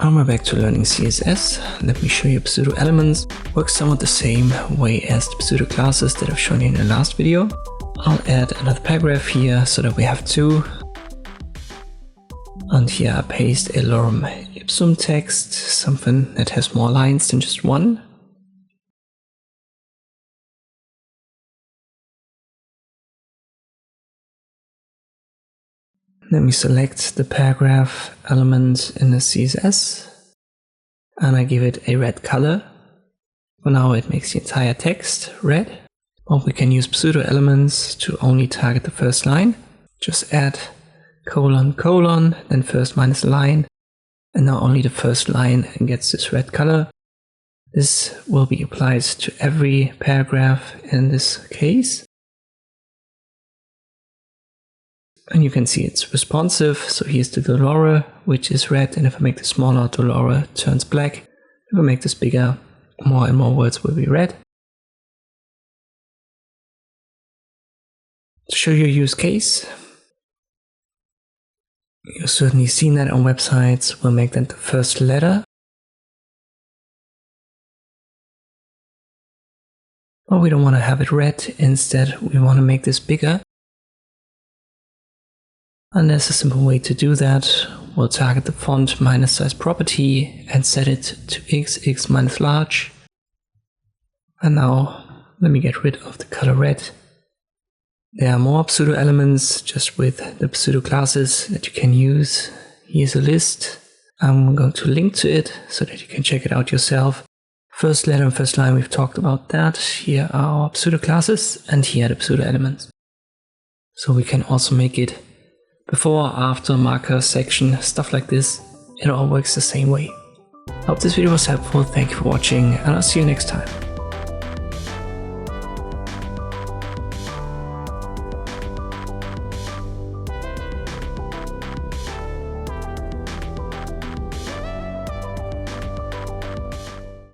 And we're back to learning CSS. Let me show you Pseudo-elements. Works somewhat the same way as the pseudo classes that I've shown you in the last video. I'll add another paragraph here so that we have two. And here I paste a lorem ipsum text, something that has more lines than just one. Let me select the paragraph element in the CSS and I give it a red color. For now it makes the entire text red. Or we can use pseudo elements to only target the first line. Just add colon colon, then first minus line, and now only the first line gets this red color. This will be applied to every paragraph in this case. And you can see it's responsive, so here's the dolore, which is red, and if I make this smaller, dolore turns black. If I make this bigger, more and more words will be red. To show you a use case, you've certainly seen that on websites. We'll make that the first letter. But we don't want to have it red, instead we want to make this bigger. And there's a simple way to do that. We'll target the font minus size property and set it to XX minus large. And now let me get rid of the color red. There are more pseudo elements just with the pseudo classes that you can use. Here's a list. I'm going to link to it so that you can check it out yourself. First letter and first line, we've talked about that. Here are our pseudo classes and here are the pseudo elements. So we can also make it before, after, marker, section, stuff like this. It all works the same way. Hope this video was helpful, thank you for watching, and I'll see you next time.